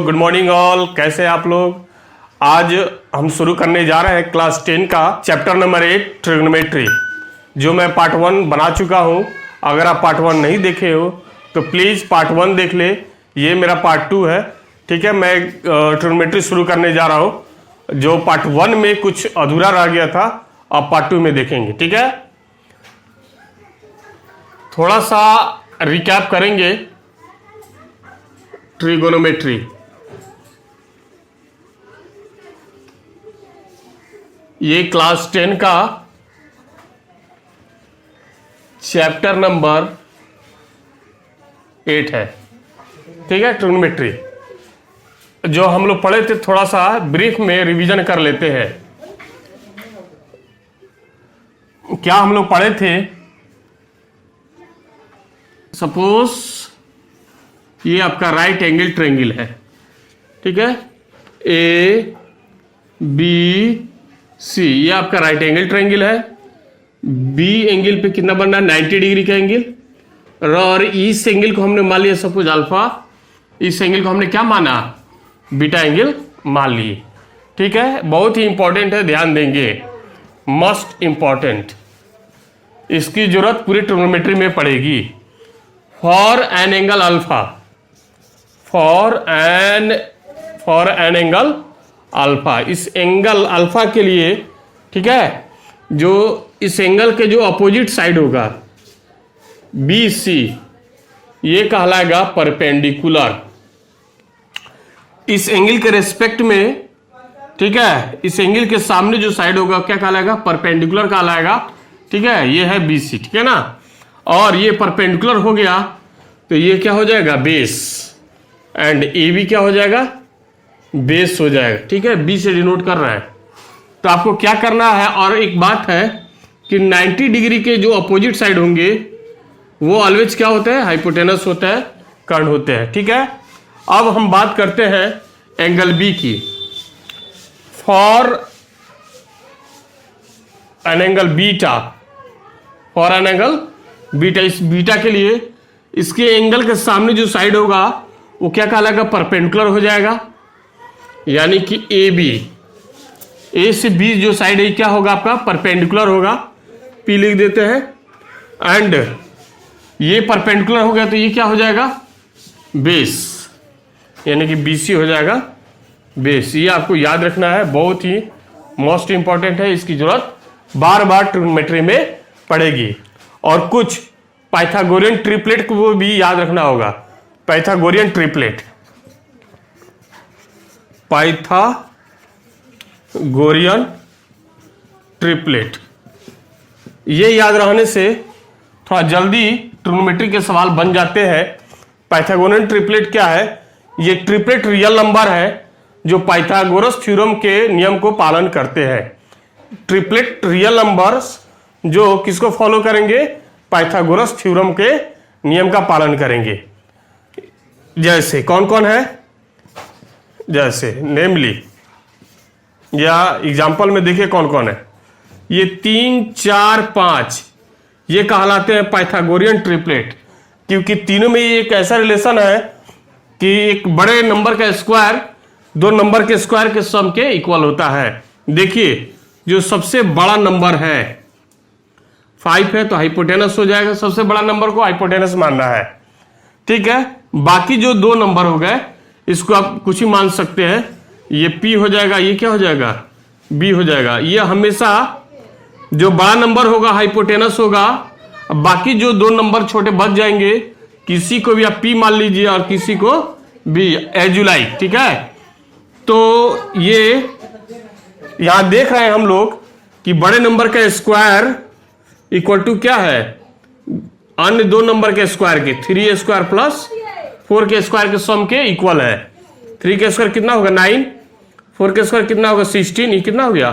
Good morning all. कैसे हैं आप लोग। आज हम शुरू करने जा रहे हैं क्लास 10 का चैप्टर नंबर 8 ट्रिग्नोमेट्री, जो मैं पार्ट 1 बना चुका हूं। अगर आप पार्ट 1 नहीं देखे हो तो प्लीज़ पार्ट 1 देख ले। ये मेरा पार्ट 2 है, ठीक है। मैं ट्रिग्नोमेट्री शुरू करने जा रहा हूं। जो पार्ट 1 में कुछ अधूरा रह गया था, अब पार्ट 2 में देखेंगे, ठीक है। थोड़ा सा रिकैप करेंगे ट्रिगोनोमेट्री। ये क्लास 10 का चैप्टर नंबर 8 है, ठीक है। ट्रिगोनोमेट्री जो हम लोग पढ़े थे, थोड़ा सा ब्रीफ में रिवीजन कर लेते हैं। क्या हम लोग पढ़े थे। सपोज ये आपका राइट एंगल ट्रायंगल है, ठीक है। ए बी सी, ये आपका राइट एंगल ट्रायंगल है। बी एंगल पे कितना बनना है, 90 डिग्री का एंगल। और इस एंगल को हमने मान लिया सपोज अल्फा। इस एंगल को हमने क्या माना, बीटा एंगल मान लिए, ठीक है। बहुत ही इंपॉर्टेंट है, ध्यान देंगे, मस्ट इंपॉर्टेंट। इसकी जरूरत पूरी ट्रिग्नोमेट्री में पड़ेगी। For an angle alpha, for an angle alpha, इस एंगल अल्फा के लिए, ठीक है, जो इस एंगल के जो अपोजिट साइड होगा बी सी, ये कहलाएगा परपेंडिकुलर। इस एंगल के रेस्पेक्ट में, ठीक है, इस एंगल के सामने जो साइड होगा क्या कहलाएगा, परपेंडिकुलर कहलाएगा, ठीक है। ये है बी सी, ठीक है ना। और ये परपेंडिकुलर हो गया तो ये क्या हो जाएगा, बेस। एंड ए बी क्या हो जाएगा, बेस हो जाएगा, ठीक है। बी से डिनोट कर रहा है। तो आपको क्या करना है, और एक बात है कि 90 डिग्री के जो अपोजिट साइड होंगे वो ऑलवेज क्या होते हैं, हाइपोटेनस होता है, कर्ण होते हैं, ठीक है। अब हम बात करते हैं एंगल बी की। For an angle beta, for an angle beta, इस बीटा के लिए इसके एंगल के सामने जो साइड होगा वो क्या कहलाएगा, परपेंडिकुलर हो जाएगा। यानी कि ए बी, ए से बी जो साइड है क्या होगा आपका, परपेंडिकुलर होगा। पी लिख देते हैं। एंड ये परपेंडिकुलर हो गया तो ये क्या हो जाएगा, बेस, यानी कि बीसी हो जाएगा बेस। ये आपको याद रखना है, बहुत ही मोस्ट इंपॉर्टेंट है। इसकी जरूरत बार बार ट्रिग्नोमेट्री में पड़ेगी। और कुछ पाइथागोरियन ट्रिपलेट को भी याद रखना होगा। पाइथागोरियन ट्रिपलेट, पाइथागोरियन ट्रिपलेट, ये याद रहने से थोड़ा जल्दी ट्रिग्नोमेट्री के सवाल बन जाते हैं। पाइथागोरियन ट्रिपलेट क्या है, ये ट्रिपलेट रियल नंबर है जो पाइथागोरस थ्योरम के नियम को पालन करते हैं। ट्रिपलेट रियल नंबर्स जो किसको फॉलो करेंगे, पाइथागोरस थ्योरम के नियम का पालन करेंगे। जैसे कौन कौन है, जैसे नेमली, या एग्जाम्पल में देखिए कौन कौन है। ये 3 4 5 ये कहलाते हैं पाइथागोरियन ट्रिपलेट, क्योंकि तीनों में एक ऐसा रिलेशन है कि एक बड़े नंबर का स्क्वायर दो नंबर के स्क्वायर के सम के इक्वल होता है। देखिए जो सबसे बड़ा नंबर है 5 है तो हाइपोटेनस हो जाएगा, सबसे बड़ा नंबर को हाइपोटेनस मानना है, ठीक है। बाकी जो दो नंबर हो गए इसको आप कुछ ही मान सकते हैं। ये P हो जाएगा, ये क्या हो जाएगा, B हो जाएगा। ये हमेशा जो बड़ा नंबर होगा हाइपोटेनस होगा। अब बाकी जो दो नंबर छोटे बच जाएंगे, किसी को भी आप P मान लीजिए और किसी को B, एज यू लाइक, ठीक है। तो ये यहां देख रहे हैं हम लोग कि बड़े नंबर का स्क्वायर इक्वल टू क्या है, अन्य दो नंबर के स्क्वायर के, 3 स्क्वायर प्लस 4 के स्क्वायर के सम के इक्वल है। 3 के स्क्वायर कितना होगा 9, 4 के स्क्वायर कितना होगा 16, ये कितना हो गया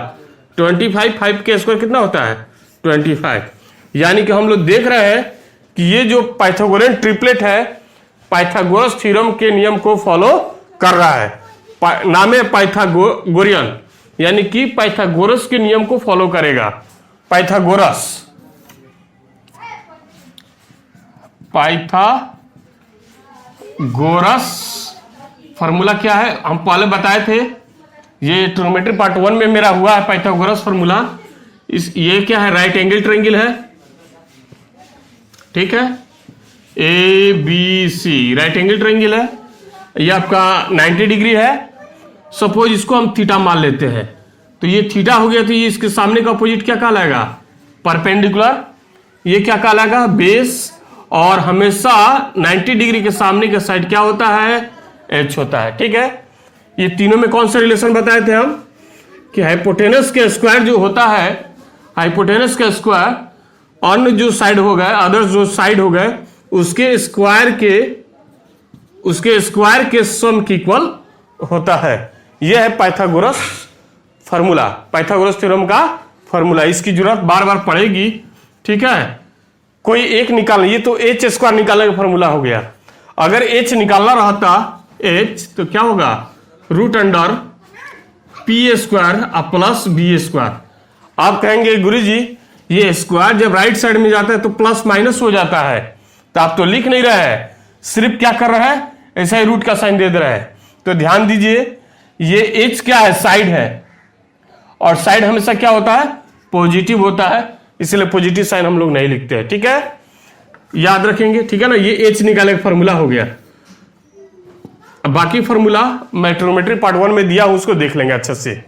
25, 5 के स्क्वायर कितना होता है 25। यानी कि हम लोग देख रहे हैं कि ये जो पाइथागोरियन ट्रिपलेट है पाइथागोरस थ्योरम के नियम को फॉलो कर रहा है। नाम है पाइथागोरियन, यानी कि पाइथागोरस के नियम को फॉलो करेगा। पाइथागोरस, पाइथागोरस फॉर्मूला क्या है हम पहले बताए थे, ये ट्रिग्नोमेट्री पार्ट 1 में मेरा हुआ है पाइथागोरस फॉर्मूला। ये क्या है, राइट एंगल ट्रायंगल है, ठीक है, ABC राइट एंगल ट्रायंगल है, ये आपका 90 डिग्री है। सपोज इसको हम थीटा मान लेते हैं, तो ये थीटा हो गया, तो ये इसके सामने का अपोजिट क्या कहलाएगा, परपेंडिकुलर। ये क्या कहलाएगा, बेस। और हमेशा 90 डिग्री के सामने का साइड क्या होता है, एच होता है, ठीक है। ये तीनों में कौन सा रिलेशन बताए थे हम, कि हाइपोटेनस के स्क्वायर जो होता है, हाइपोटेनस का स्क्वायर अन्य जो साइड हो गए, अदर्स जो साइड हो गए, उसके स्क्वायर के सम की इक्वल होता है। यह है पाइथागोरस फार्मूला, पाइथागोरस थ्योरम का फार्मूला। इसकी जरूरत बार बार पड़ेगी, ठीक है। कोई एक निकालना, ये तो एच स्क्वायर निकालने का फार्मूला हो गया। अगर एच निकालना रहता एच, तो क्या होगा, root under P square plus B square. आप कहेंगे गुरुजी ये स्क्वायर जब राइट साइड में जाता है तो प्लस माइनस हो जाता है, तो आप तो लिख नहीं रहे हैं, सिर्फ क्या कर रहे हैं, ऐसा ही रूट का साइन दे रहे हैं। तो ध्यान दीजिए, ये एच क्या है, साइड है, और साइड हमेशा क्या होता है, पॉजिटिव होता है, इसलिए पॉजिटिव साइन हम लोग नहीं लिखते हैं, ठीक है, याद रखेंगे, ठीक है ना। ये एच निकालने का फॉर्मूला हो गया। अब बाकी फॉर्मूला मैं ट्रिग्नोमेट्री पार्ट 1 में दिया हूं, उसको देख लेंगे अच्छे से।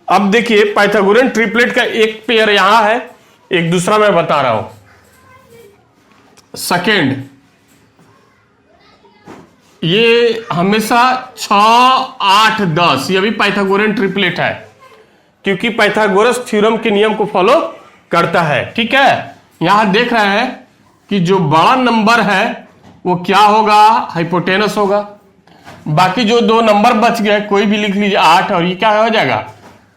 अब देखिए पाइथागोरियन ट्रिपलेट का एक पेयर यहां है, एक दूसरा मैं बता रहा हूं। सेकेंड, ये हमेशा 6, 8, 10 ये भी पाइथागोरियन ट्रिपलेट है, क्योंकि पाइथागोरस थ्योरम के नियम को फॉलो करता है, ठीक है। यहां देख रहे हैं कि जो बड़ा नंबर है वो क्या होगा, हाइपोटेनस होगा। बाकी जो दो नंबर बच गए, कोई भी लिख लीजिए, 8 और ये क्या हो जाएगा,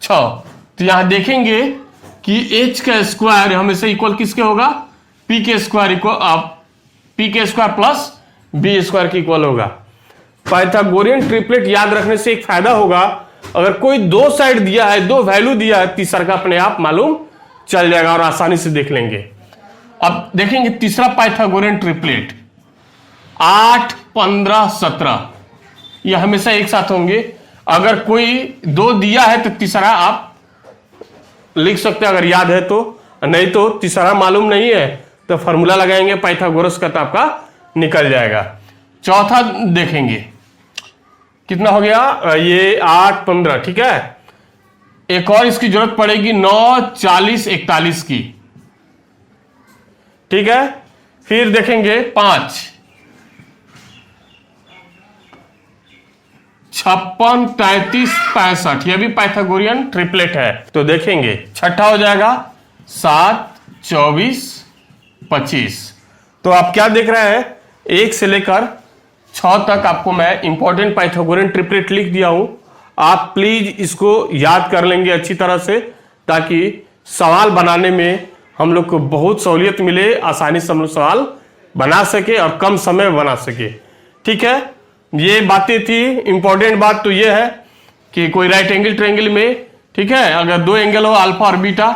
6। तो यहां देखेंगे कि h का स्क्वायर हमेशा इक्वल किसके होगा, p के स्क्वायर इक्वल p के स्क्वायर प्लस b स्क्वायर के इक्वल होगा। पाइथागोरियन ट्रिपलेट याद रखने से एक फायदा होगा, अगर कोई दो साइड दिया है, दो वैल्यू दिया है, तीसरा का अपने आप मालूम चल जाएगा और आसानी से देख लेंगे। अब देखेंगे तीसरा पाइथागोरियन ट्रिपलेट, 8, 15, 17 ये हमेशा एक साथ होंगे। अगर कोई दो दिया है तो तीसरा आप लिख सकते हैं अगर याद है तो, नहीं तो तीसरा मालूम नहीं है तो फॉर्मूला लगाएंगे पाइथागोरस का, तो आपका निकल जाएगा। चौथा देखेंगे कितना हो गया, ये 8, 15, ठीक है। एक और इसकी जरूरत पड़ेगी 9, 40, 41 की, ठीक है। फिर देखेंगे 5, 56, 33, 65 ये भी पाइथागोरियन ट्रिपलेट है। तो देखेंगे छठा हो जाएगा 7, 24, 25। तो आप क्या देख रहे हैं, 1 से लेकर 6 तक आपको मैं इंपॉर्टेंट पाइथागोरियन ट्रिपलेट लिख दिया हूं। आप प्लीज इसको याद कर लेंगे अच्छी तरह से, ताकि सवाल बनाने में हम लोग को बहुत सहूलियत मिले, आसानी से हम लोग सवाल बना सके और कम समय में बना सके, ठीक है। ये बातें थी। इंपॉर्टेंट बात तो ये है कि कोई राइट एंगल ट्रायंगल में, ठीक है, अगर दो एंगल हो अल्फा और बीटा,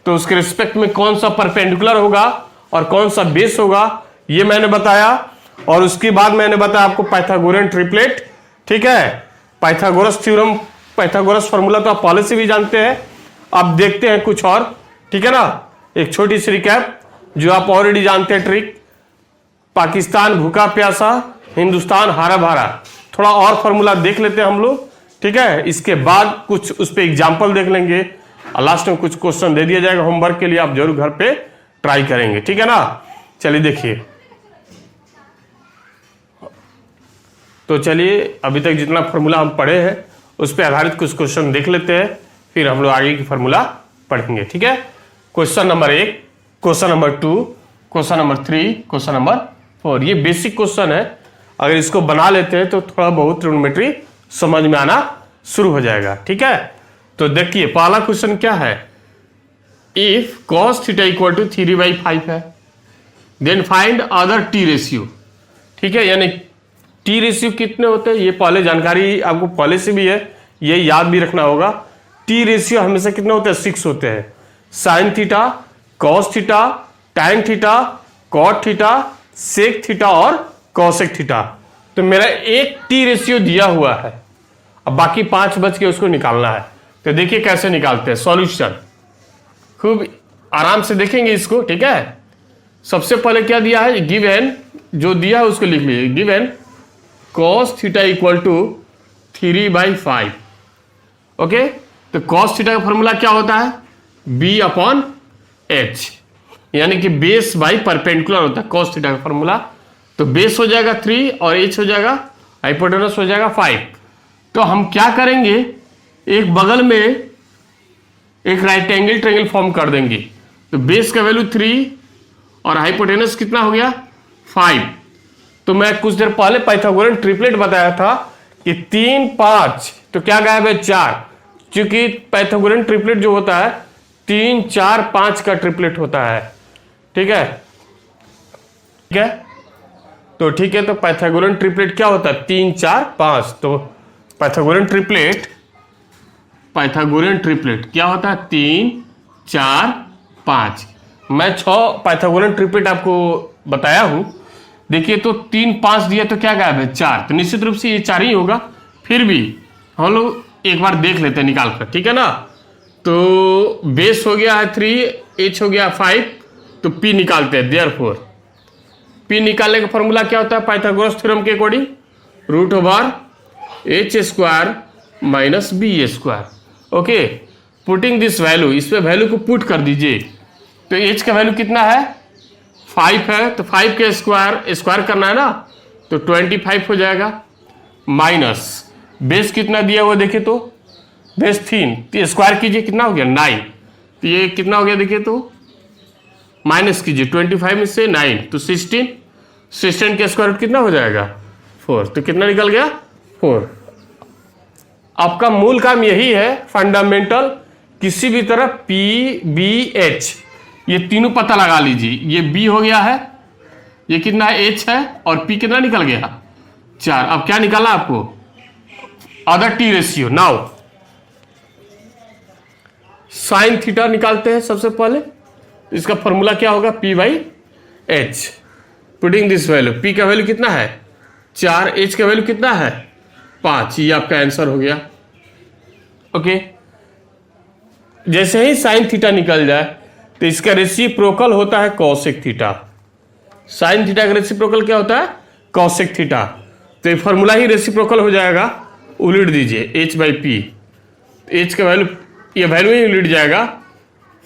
तो उसके रिस्पेक्ट में कौन सा परपेंडिकुलर होगा और कौन सा बेस होगा, ये मैंने बताया। और उसके बाद मैंने बताया आपको पाइथागोरियन ट्रिपलेट, ठीक है, पाइथागोरस थ्योरम, पाइथागोरस फार्मूला तो आप पहले से भी जानते हैं। अब देखते हैं कुछ और, ठीक है ना। एक छोटी सी रिकैप जो आप ऑलरेडी जानते हैं ट्रिक, पाकिस्तान भूखा प्यासा, हिंदुस्तान हारा भारा। थोड़ा और फार्मूला देख लेते हैं हम लोग, ठीक है। इसके बाद कुछ उस पर एग्जाम्पल देख लेंगे और लास्ट में कुछ क्वेश्चन दे दिया जाएगा होमवर्क के लिए, आप जरूर घर पे ट्राई करेंगे, ठीक है ना। चलिए देखिए, तो चलिए अभी तक जितना फार्मूला हम पढ़े हैं उस पर आधारित कुछ क्वेश्चन देख लेते हैं, फिर हम लोग आगे की फार्मूला पढ़ेंगे, ठीक है। Question number 1, question number 2, question number 3, question number 4। ये बेसिक क्वेश्चन है, अगर इसको बना लेते हैं तो थोड़ा बहुत ट्रिग्नोमेट्री समझ में आना शुरू हो जाएगा, ठीक है। तो देखिए पहला क्वेश्चन क्या है, if cos theta equal to 3/5 है, then find other T ratio, ठीक है। यानी टी रेशियो कितने होते हैं ये पहले जानकारी आपको पहले से भी है, ये याद भी रखना होगा। टी रेशियो हमेशा कितने होते हैं, 6 होते हैं। Sine theta, cos theta, tan theta, cot theta, sec theta और कॉसेक थीटा, तो मेरा एक टी रेशियो दिया हुआ है, अब बाकी 5 बच के उसको निकालना है। तो देखिए कैसे निकालते हैं सॉल्यूशन, खूब आराम से देखेंगे इसको, ठीक है। सबसे पहले क्या दिया है, गिवन, जो दिया है उसको लिख लीजिए, given cos theta equal to 3/5। Okay, तो cos थीटा का फॉर्मूला क्या होता है, b/h, यानी कि बेस बाई परपेंडिकुलर होता है cos थीटा का फॉर्मूला। तो बेस हो जाएगा 3 और h हो जाएगा, हाइपोटेनस हो जाएगा 5। तो हम क्या करेंगे, एक बगल में एक राइट एंगल ट्रायंगल फॉर्म कर देंगे। तो बेस का वैल्यू 3 और हाइपोटेनस कितना हो गया 5। तो मैं कुछ देर पहले पाइथागोरन ट्रिपलेट बताया था कि 3 5, तो क्या गायब है 4, क्योंकि पाइथागोरन ट्रिपलेट जो होता है 3 4 5 का ट्रिपलेट होता है, ठीक है, ठीक है। तो ठीक है, तो पाइथागोरन ट्रिपलेट क्या होता है 3 4 5। तो पाइथागोरन ट्रिपलेट क्या होता है 3 4 5। मैं 6 पाइथागोरन ट्रिपलेट आपको बताया हूं। देखिए तो 3 5 दिया तो क्या गायब है 4, तो निश्चित रूप से ये 4 ही होगा। फिर भी हम लोग एक बार देख लेते हैं निकाल कर, ठीक है ना। तो बेस हो गया है 3, h हो गया 5, तो p निकालते हैं। देयरफॉर p निकालने का फॉर्मूला क्या होता है पाइथागोरस थ्योरम के according, √h² minus b²। Okay, putting this value, इस पे वैल्यू को पुट कर दीजिए। तो h का वैल्यू कितना है 5 है, तो 5 के स्क्वायर करना है ना, तो 25 हो जाएगा, माइनस बेस कितना दिया हुआ देखिए, तो बेस 3, तो स्क्वायर कीजिए कितना हो गया 9, तो ये कितना हो गया देखिए, तो माइनस कीजिए 25 में से 9, तो 16 के स्क्वायर रूट कितना हो जाएगा 4, तो कितना निकल गया 4। आपका मूल काम यही है फंडामेंटल, किसी भी तरह P B H ये तीनों पता लगा लीजिए। ये B हो गया है, ये कितना है H है, और P कितना निकल गया 4। अब क्या निकालना आपको, other T ratio. Now sine theta निकालते हैं सबसे पहले। इसका फॉर्मूला क्या होगा P/h, putting this value, P का वैल्यू कितना है 4, H का वैल्यू कितना है 5, ये आपका आंसर हो गया। ओके, जैसे ही साइन थीटा निकल जाए तो इसका रेसिप्रोकल होता है कॉसेक थीटा। साइन थीटा का रेसिप्रोकल क्या होता है कॉसेक थीटा। तो ये फॉर्मूला ही रेसिप्रोकल हो जाएगा, उलट दीजिए h/p, h का वैल्यू, ये वैल्यू ही उलट जाएगा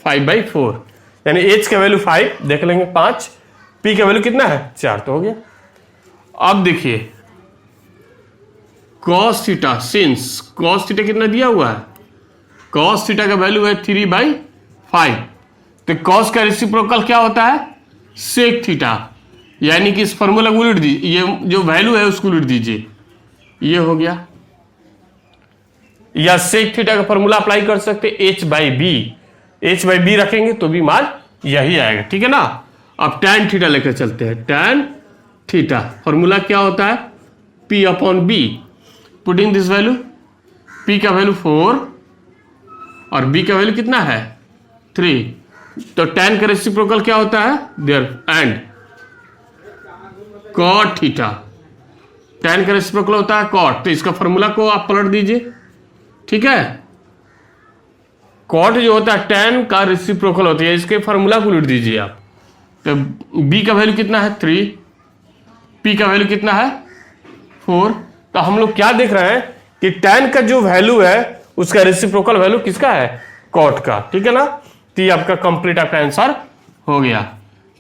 5/4, यानी h का वैल्यू 5 देख लेंगे 5, p का वैल्यू कितना है 4, तो हो गया। अब देखिए cos theta, since cos theta कितना दिया हुआ है, cos थीटा का वैल्यू है 3/5, तो cos का रेसिप्रोकल क्या होता है sec थीटा, यानी कि इस फॉर्मूला को उलट दीजिए, ये जो वैल्यू है उसको उलट दीजिए, ये हो गया। या sec थीटा का फॉर्मूला अप्लाई कर सकते h/b, h/b रखेंगे तो भी मान यही आएगा, ठीक है ना। अब tan थीटा लेकर चलते हैं। tan थीटा फॉर्मूला क्या होता है P/b, putting this value, P का वैल्यू 4 और B का वैल्यू कितना है 3, तो tan का रेसिप्रोकल क्या होता है there and cot theta, tan का रेसिप्रोकल होता है cot, तो इसका फॉर्मूला को आप पलट दीजिए, ठीक है। cot जो होता है tan का रेसिप्रोकल होता है, इसके फॉर्मूला को उलट दीजिए आप। तो B का वैल्यू कितना है 3, P का वैल्यू कितना है 4, तो हम लोग क्या देख रहे हैं कि tan का जो वैल्यू है उसका रेसिप्रोकल वैल्यू किसका है cot का, ठीक है ना। तो ये आपका कंप्लीट आपका आंसर हो गया।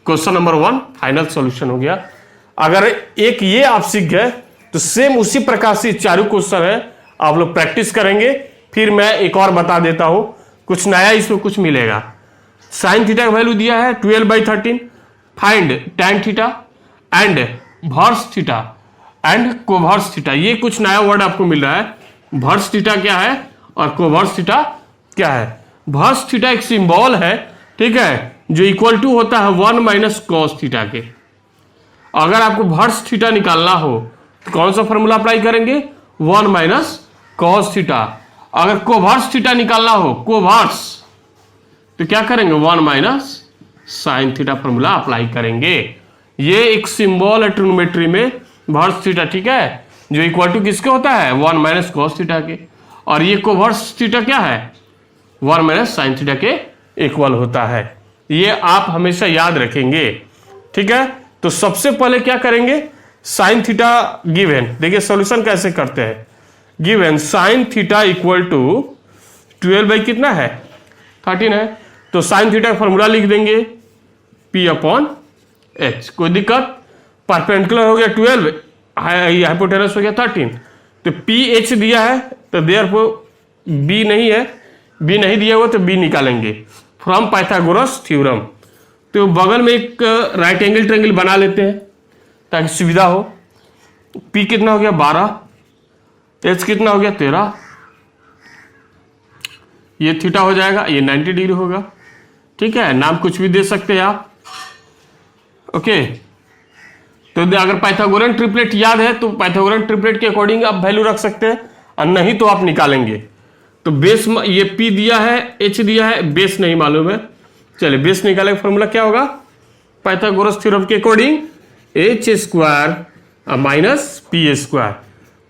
क्वेश्चन नंबर 1 फाइनल सॉल्यूशन हो गया। अगर एक ये आप सीख गए तो सेम उसी प्रकार से चारों क्वेश्चन है, आप लोग प्रैक्टिस करेंगे। फिर मैं एक और बता देता हूं, कुछ नया इसमें कुछ मिलेगा। साइन थीटा का वैल्यू दिया है 12/13, find tan theta and vers theta and covers theta. ये कुछ नया वर्ड आपको मिल रहा है। वर्स थीटा क्या है और कोवर्स थीटा क्या है। वर्स थीटा एक सिंबल है, ठीक है, जो इक्वल टू होता है 1 - कॉस थीटा के। अगर आपको वर्स थीटा निकालना हो तो कौन सा फॉर्मूला अप्लाई करेंगे 1 - कॉस थीटा। अगर कोवर्स थीटा निकालना हो कोवर्स, तो क्या करेंगे 1 - साइन थीटा फॉर्मूला अप्लाई करेंगे। ये एक सिंबल है ट्रिग्नोमेट्री में, वर्स थीटा, ठीक है, जो इक्वल टू किसके होता है 1 माइनस कॉस थीटा के, और ये कोवर्स थीटा क्या है 1 माइनस साइन थीटा के इक्वल होता है। ये आप हमेशा याद रखेंगे, ठीक है। तो सबसे पहले क्या करेंगे, साइन थीटा गिवन, देखिए सॉल्यूशन कैसे करते हैं। Given sine theta equal to 12 by कितना है 13 है, तो साइन थीटा का फॉर्मूला लिख देंगे P अपॉन H, कोई दिक्कत। परपेंडिकुलर हो गया 12, हाइपोटेनस हो गया 13, तो PH दिया है तो देयरफॉर B नहीं है, B नहीं दिया हुआ तो B निकालेंगे फ्रॉम पाइथागोरस थ्योरम। तो बगल में एक राइट एंगल ट्रायंगल बना लेते हैं ताकि सुविधा हो। P कितना हो गया 12, H कितना हो गया 13, ये थीटा हो जाएगा, ये 90 डिग्री होगा, ठीक है। नाम कुछ भी दे सकते हैं आप, ओके। तो अगर पाइथागोरन ट्रिपलेट याद है तो पाइथागोरन ट्रिपलेट के अकॉर्डिंग आप वैल्यू रख सकते हैं, और नहीं तो आप निकालेंगे। तो बेस ये P दिया है, H दिया है, बेस नहीं मालूम है, चलिए बेस निकाले, फॉर्मूला क्या होगा पाइथागोरस थ्योरम के according H square minus P square.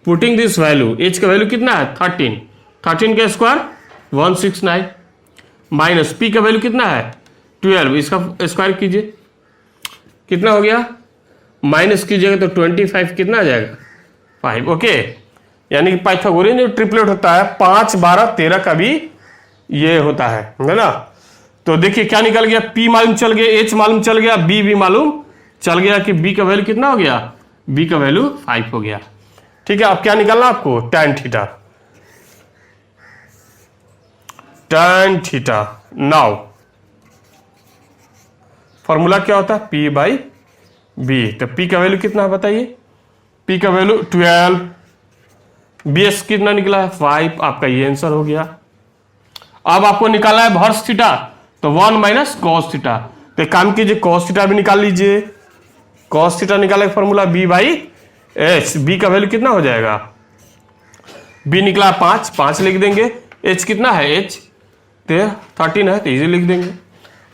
Putting this value, H का वैल्यू कितना है 13, 13 का स्क्वायर 169, माइनस P का वैल्यू कितना है 12, इसका स्क्वायर कीजिए कितना हो गया, माइनस कीजिएगा तो 25 कितना आ जाएगा 5, ओके। यानी कि पाइथागोरियन जो ट्रिपलेट होता है 5, 12, 13 का भी ये होता है ना। तो देखिए क्या निकल गया, P मालूम चल गया, H मालूम चल गया, B भी मालूम चल गया कि B का वैल्यू कितना हो गया, B का वैल्यू 5 हो गया, ठीक है। अब क्या निकालना आपको tan theta, tan theta. Now formula क्या होता है P बाई B, तो P का वैल्यू कितना है बताइए, P का वैल्यू 12, BS कितना निकला है 5, आपका ये आंसर हो गया। अब आपको निकालना है वर्स थीटा, तो 1 माइनस कॉस थीटा, तो काम कीजिए कॉस थीटा भी निकाल लीजिए। कॉस थीटा निकाले formula B by H, B का वैल्यू कितना हो जाएगा, B निकला 5, 5 लिख देंगे, H कितना है H 13 है तो इजी लिख देंगे,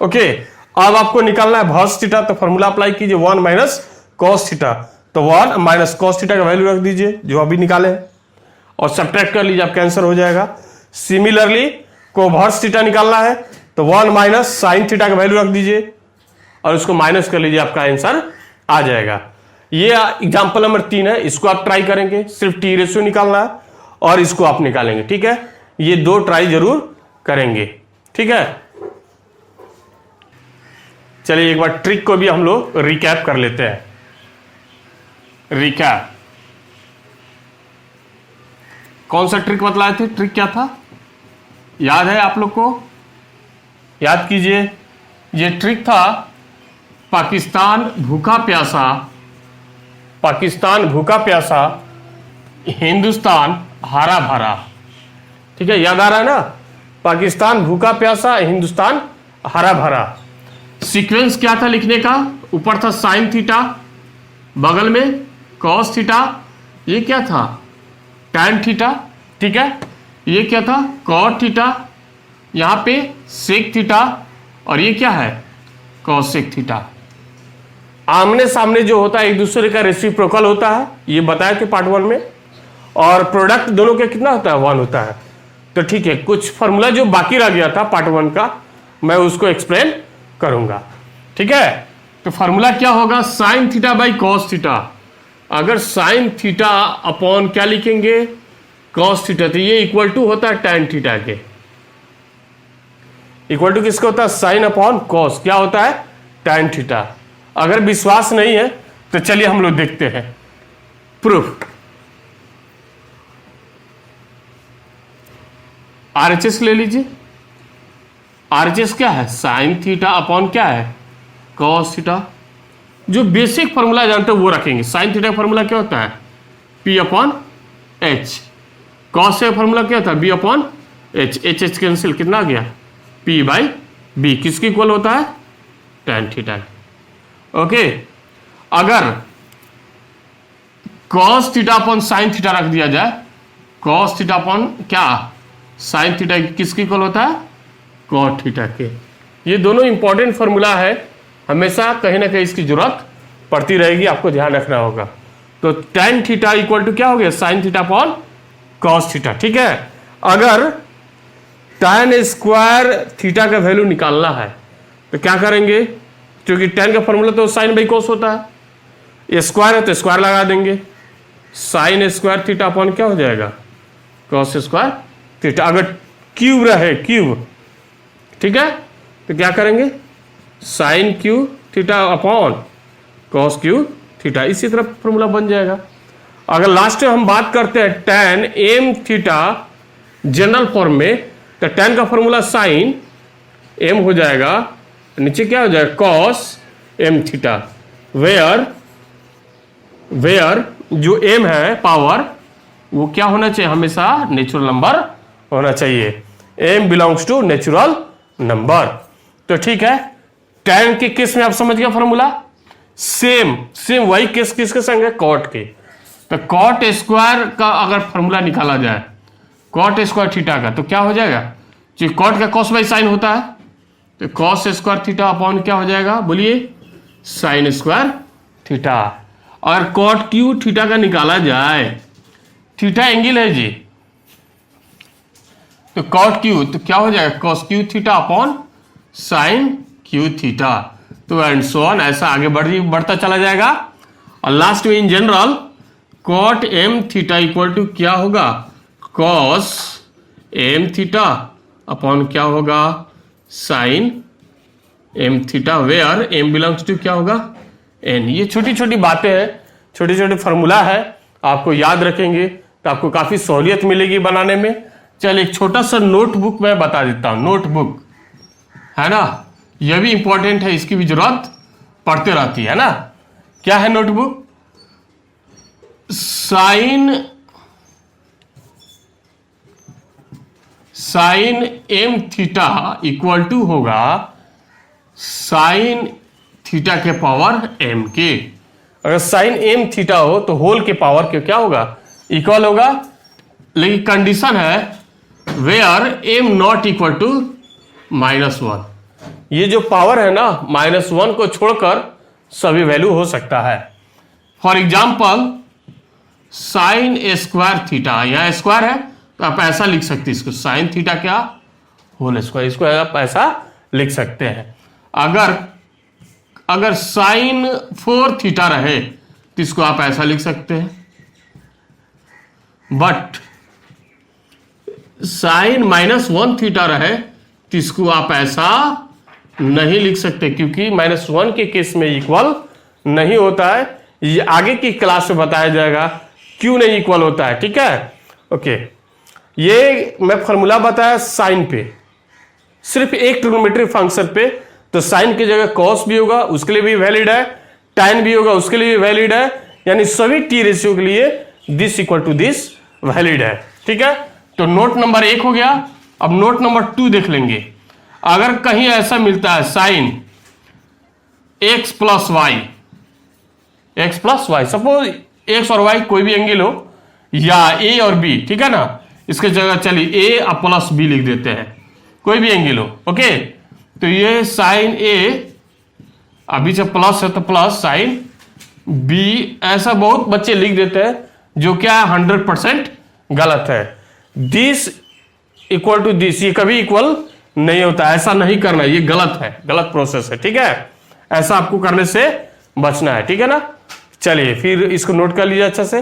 ओके। अब आपको निकालना है वर्स थीटा, तो फॉर्मूला अप्लाई कीजिए 1 माइनस कॉस थीटा, तो 1 माइनस कॉस थीटा का वैल्यू रख दीजिए जो अभी निकाले हैं, और सब्ट्रैक्ट कर लीजिए, आपका आंसर हो जाएगा। सिमिलरली कोवर्स थीटा निकालना है तो 1 माइनस साइन थीटा का वैल्यू रख दीजिए और उसको माइनस कर लीजिए, आपका आंसर आ जाएगा। ये एग्जांपल नंबर 3 है, इसको आप ट्राई करेंगे, सिर्फ टी रेशियो निकालना है और इसको आप निकालेंगे, ठीक है। ये 2 ट्राई जरूर करेंगे, ठीक है। चलिए एक बार ट्रिक को भी हम लोग रिकैप कर लेते हैं। रिकैप, कौन सा ट्रिक बतलाए थे, ट्रिक क्या था याद है आप लोग को, याद कीजिए। ये ट्रिक था पाकिस्तान भूखा प्यासा, पाकिस्तान भूखा प्यासा, हिंदुस्तान हरा भरा, ठीक है, याद आ रहा है ना। पाकिस्तान भूखा प्यासा, हिंदुस्तान हरा भरा। सीक्वेंस क्या था लिखने का, ऊपर था साइन थीटा, बगल में कॉस थीटा, ये क्या था टैन थीटा, ठीक है, ये क्या था कॉट थीटा, यहां पे सेक थीटा, और ये क्या है कॉसेक थीटा। आमने सामने जो होता है एक दूसरे का रेसिप्रोकल होता है, ये बताया थे पार्ट 1 में, और प्रोडक्ट दोनों का कितना होता है 1 होता है। तो ठीक है, कुछ फॉर्मूला जो बाकी रह गया था पार्ट 1 का मैं उसको एक्सप्लेन करूंगा, ठीक है। तो फॉर्मूला क्या होगा, sine theta by cos theta. अगर साइन थीटा अपॉन क्या लिखेंगे कॉस थीटा, तो ये इक्वल टू होता है टैन थीटा के, इक्वल टू किसका होता है साइन अपॉन कॉस, क्या होता है टैन थीटा। अगर विश्वास नहीं है तो चलिए हम लोग देखते हैं प्रूफ। आरएचएस ले लीजिए, आरएचएस क्या है साइन थीटा अपॉन क्या है कॉस थीटा। जो बेसिक फॉर्मूला जानते हो वो रखेंगे। साइन थीटा का फॉर्मूला क्या होता है P अपॉन H, कॉस का फॉर्मूला क्या होता है B upon H, H cancel कितना आ गया P बाई B, किसकी इक्वल होता है टैन थीटा, ओके। अगर cos theta upon sine theta रख दिया जाए, कॉस थीटा अपॉन क्या साइन थीटा किसकी इक्वल होता है कॉट थीटा के। ये दोनों इंपॉर्टेंट फॉर्मूला है, हमेशा कहीं ना कहीं इसकी जरूरत पड़ती रहेगी, आपको ध्यान रखना होगा। तो tan थीटा इक्वल टू क्या हो गया, sin theta upon cos theta. ठीक है, अगर tan स्क्वायर थीटा का वैल्यू निकालना है तो क्या करेंगे, क्योंकि tan का फॉर्मूला तो sin बाई cos होता है, ये स्क्वायर है तो स्क्वायर लगा देंगे, sin स्क्वायर थीटा अपॉन क्या हो जाएगा, cos स्क्वायर थीटा। अगर क्यूब रहे क्यूब, ठीक है, तो क्या करेंगे, sin cube theta upon cos cube theta, इसी तरह फॉर्मूला बन जाएगा। अगर लास्ट में हम बात करते हैं tan m theta general form में, तो tan का फॉर्मूला sin m हो जाएगा, नीचे क्या हो जाएगा cos m थीटा, वेयर जो m है पावर वो क्या होना चाहिए, हमेशा नेचुरल नंबर होना चाहिए, m belongs to natural number. तो ठीक है, tan के केस में आप समझ गए फॉर्मूला, सेम वही केस किसके संग है, कॉट के। तो कॉट स्क्वायर का अगर फॉर्मूला निकाला जाए कॉट स्क्वायर थीटा का, तो क्या हो जाएगा, जो कॉट का कॉस बाई साइन होता है, तो कॉस स्क्वायर थीटा अपॉन क्या हो जाएगा, बोलिए, साइन स्क्वायर थीटा। अगर कॉट क्यू थीटा का निकाला जाए, थीटा एंगल है जी, तो कॉट क्यू तो क्या हो जाएगा, cos Q theta upon sine Q theta, तो एंड सो ऑन, ऐसा आगे बढ़ता चला जाएगा। और लास्ट में in general cot M theta equal to क्या होगा, कॉस एम थीटा अपॉन क्या होगा, sine M theta, where M belongs to क्या होगा, एन। ये छोटी छोटी बातें हैं, छोटे छोटे फार्मूला है, आपको याद रखेंगे तो आपको काफी सहूलियत मिलेगी बनाने में। चल एक छोटा सा नोटबुक मैं बता देता हूं, नोटबुक है ना, यह भी इंपॉर्टेंट है, इसकी भी जरूरत पड़ते रहती है ना। क्या है notebook, sine M theta equal to होगा साइन थीटा के पावर एम के। अगर साइन एम थीटा हो तो होल के पावर के क्या होगा, इक्वल होगा, लेकिन कंडीशन है where M not equal to -1। ये जो पावर है ना, -1 को छोड़कर सभी वैल्यू हो सकता है। For example sine square theta, यहाँ स्क्वायर है तो आप ऐसा लिख सकते हैं इसको, साइन थीटा क्या, होल स्क्वायर, इसको आप ऐसा लिख सकते हैं। अगर साइन 4 थीटा रहे तो इसको आप ऐसा लिख सकते हैं, बट साइन -1 थीटा रहे तो इसको आप ऐसा नहीं लिख सकते, क्योंकि -1 के केस में इक्वल नहीं होता है। ये आगे की क्लास में बताया जाएगा क्यों नहीं इक्वल होता है, ठीक है, ओके। ये मैं फॉर्मूला बताया साइन पे, सिर्फ एक ट्रिग्नोमेट्रिक फंक्शन पे, तो साइन की जगह कॉस भी होगा, उसके लिए भी वैलिड है, tan भी होगा, उसके लिए भी वैलिड है, यानी सभी टी रेशियो के लिए this equal to this valid है, ठीक है। तो नोट नंबर 1 हो गया। अब नोट नंबर 2 देख लेंगे। अगर कहीं ऐसा मिलता है sine x plus Y, suppose x और y कोई भी एंगल हो, या a और b, ठीक है ना, इसके जगह चलिए a और प्लस b लिख देते हैं, कोई भी एंगल हो, ओके। तो ये साइन a, अभी जब प्लस है तो प्लस साइन b, ऐसा बहुत बच्चे लिख देते हैं, जो क्या 100% गलत है। दिस इक्वल टू दिस, ये कभी इक्वल नहीं होता, ऐसा नहीं करना, ये गलत है, गलत प्रोसेस है, ठीक है। ऐसा आपको करने से बचना है, ठीक है ना। चलिए फिर इसको नोट कर लीजिए अच्छा से।